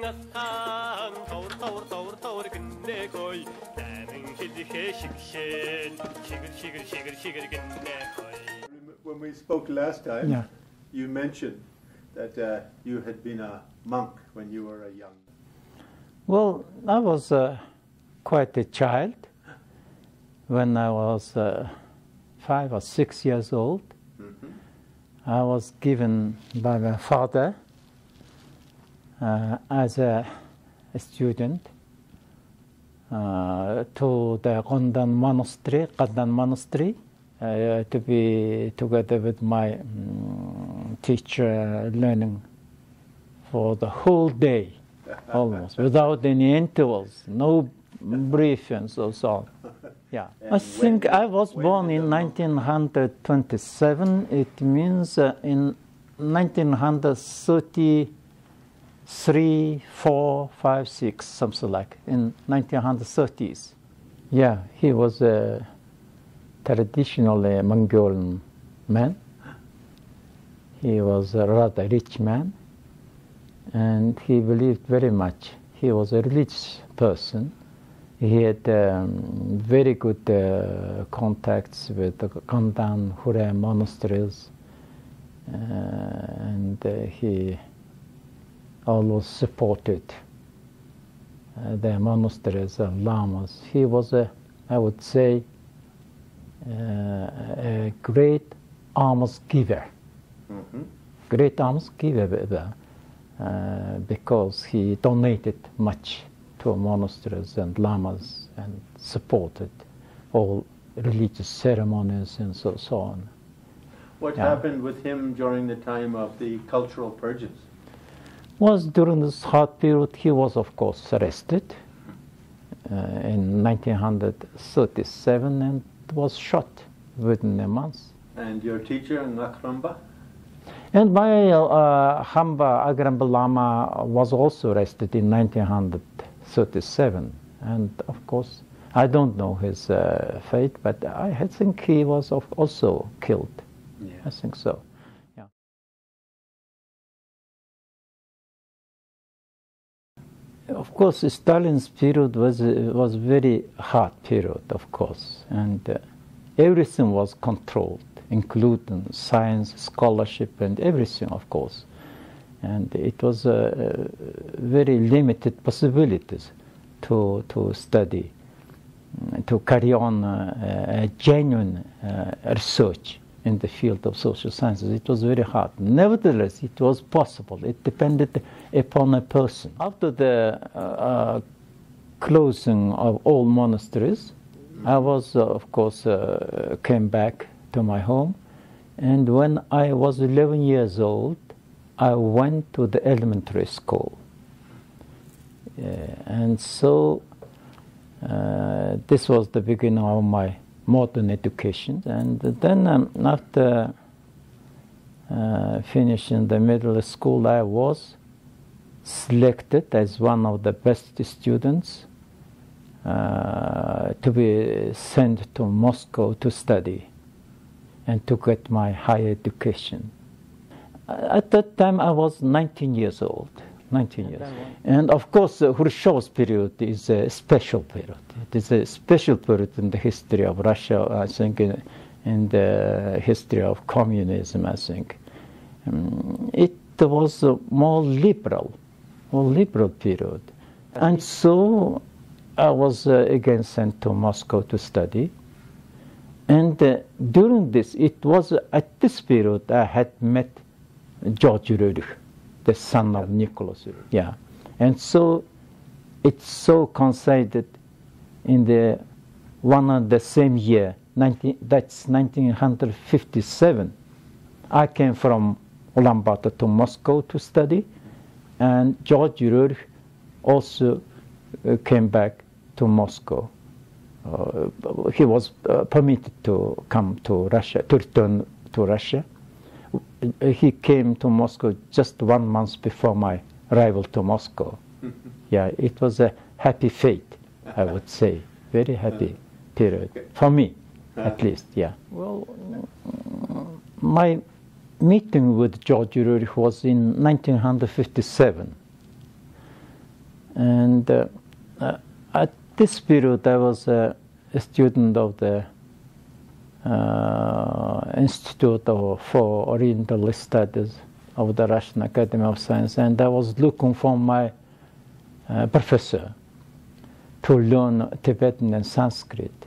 When we spoke last time, Yeah. you mentioned that you had been a monk when you were a young. Well, I was quite a child when I was 5 or 6 years old. I was given by my father as a student to the Gondan monastery, to be together with my teacher, learning for the whole day, almost, without any intervals, no brief and so on. Yeah, I think I was born in 1927. It means in 1933, 4, 5, 6, something like, in 1930s. Yeah, he was a traditionally Mongolian man. He was a rather rich man, and he believed very much. He was a religious person. He had very good contacts with the Gondan Hure monasteries, and he always supported the monasteries and lamas. He was I would say, a great alms giver. Great alms giver, because he donated much to monasteries and lamas and supported all religious ceremonies and so on. What happened with him during the time of the cultural purges? Was during this hard period, he was of course arrested in 1937 and was shot within a month. And your teacher, Ngakramba? And my Hamba Agramba Lama was also arrested in 1937. And of course, I don't know his fate, but I think he was also killed. Yeah. I think so. Yeah. Of course, Stalin's period was very hard period, of course, and everything was controlled, including science, scholarship, and everything, of course. And it was very limited possibilities to study, to carry on a genuine research in the field of social sciences. It was very hard. Nevertheless, it was possible. It depended upon a person. After the closing of all monasteries, I was, of course, came back to my home. And when I was 11 years old, I went to the elementary school. And so this was the beginning of my modern education. And then after finishing the middle school, I was selected as one of the best students to be sent to Moscow to study and to get my higher education. At that time, I was 19 years old. 19 years. And of course, Khrushchev's period is a special period. It is a special period in the history of Russia, I think, in the history of communism, I think. It was a more liberal period. And so I was again sent to Moscow to study. And during this, it was at this period I had met George Roerich, the son of Nicholas Roerich. Yeah. And so it's so coincided in the one and the same year, that's 1957. I came from Ulaanbaatar to Moscow to study, and George Roerich also came back to Moscow. He was permitted to come to Russia, to return to Russia. He came to Moscow just 1 month before my arrival to Moscow. Yeah, it was a happy fate, I would say. Very happy period, for me, at least, yeah. Well, my meeting with George Roerich was in 1957. And at this period, I was a student of the Institute for Oriental Studies of the Russian Academy of Science, and I was looking for my professor to learn Tibetan and Sanskrit,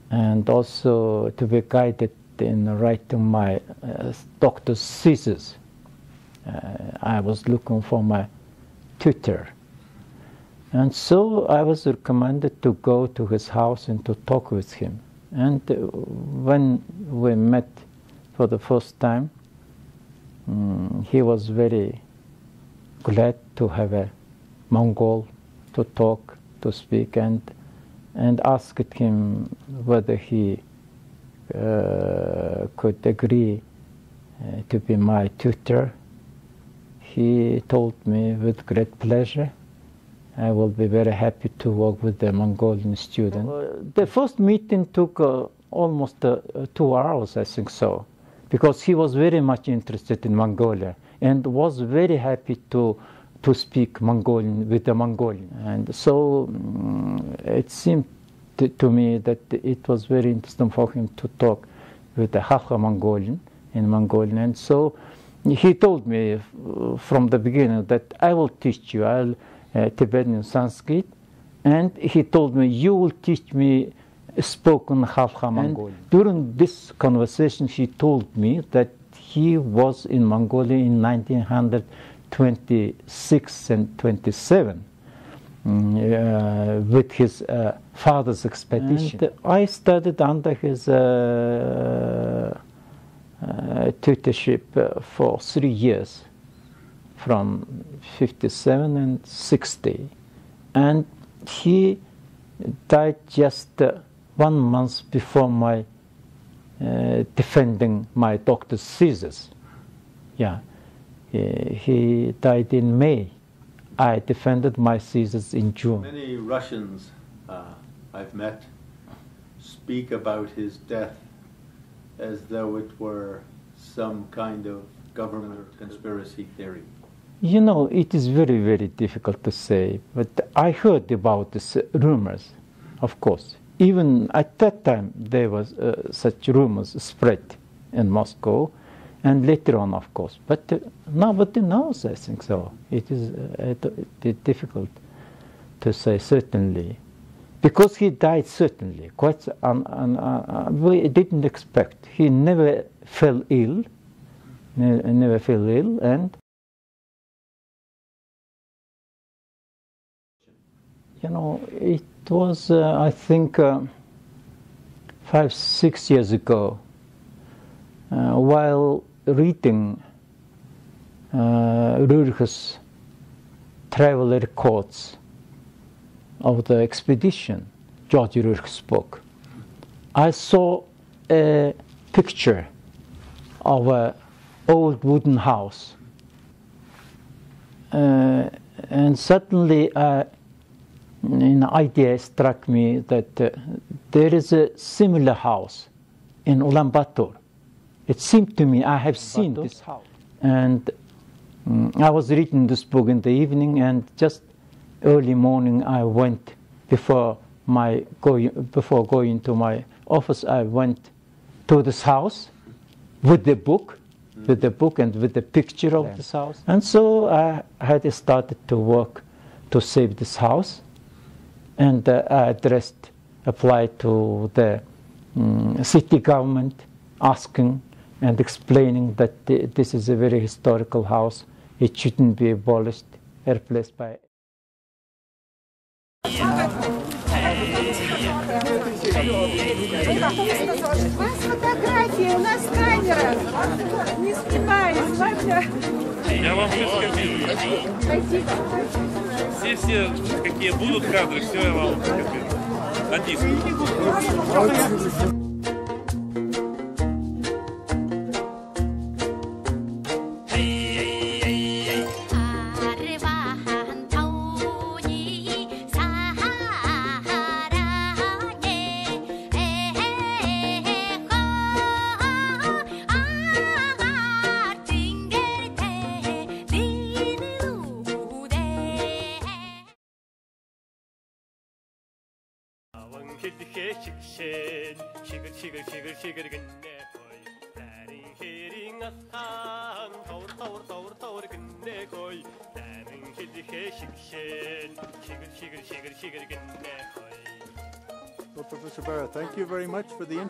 and also to be guided in writing my doctor's thesis. I was looking for my tutor. And so I was recommended to go to his house and to talk with him. And when we met for the first time, he was very glad to have a Mongol to talk, to speak, and asked him whether he could agree to be my tutor. He told me with great pleasure, I will be very happy to work with the Mongolian student. The first meeting took almost 2 hours, I think so, because he was very much interested in Mongolia and was very happy to speak Mongolian with the Mongolian. And so it seemed to me that it was very interesting for him to talk with the Halkha Mongolian in Mongolian. And so he told me from the beginning that I will teach you Tibetan Sanskrit, and he told me, you will teach me spoken Halkha Mongolian. During this conversation, he told me that he was in Mongolia in 1926 and 27 with his father's expedition. And I studied under his tutorship for 3 years, from 57 and 60. And he died just 1 month before my defending my doctor's thesis. Yeah, he died in May. I defended my thesis in June. Many Russians I've met speak about his death as though it were some kind of government conspiracy theory. You know, it is very, very difficult to say, but I heard about these rumors, of course. Even at that time, there was such rumors spread in Moscow, and later on, of course. But nobody knows, I think so. It is difficult to say certainly, because he died certainly. Quite, we didn't expect. He never fell ill, never fell ill, and you know, it was, I think, 5-6 years ago, while reading Roerich's travel records of the expedition, George Roerich's book, I saw a picture of an old wooden house. And suddenly an idea struck me that there is a similar house in Ulaanbaatar. It seemed to me I have seen this house. And I was reading this book in the evening, and just early morning I went, before going to my office, I went to this house with the book, and with the picture of this house. And so I had started to work to save this house. And I applied to the city government, asking and explaining that this is a very historical house. It shouldn't be abolished, replaced by. Я вам все скопирую. Все, какие будут кадры, все я вам скопирую. На диск. Well, Professor Bira, thank you very much for the interview.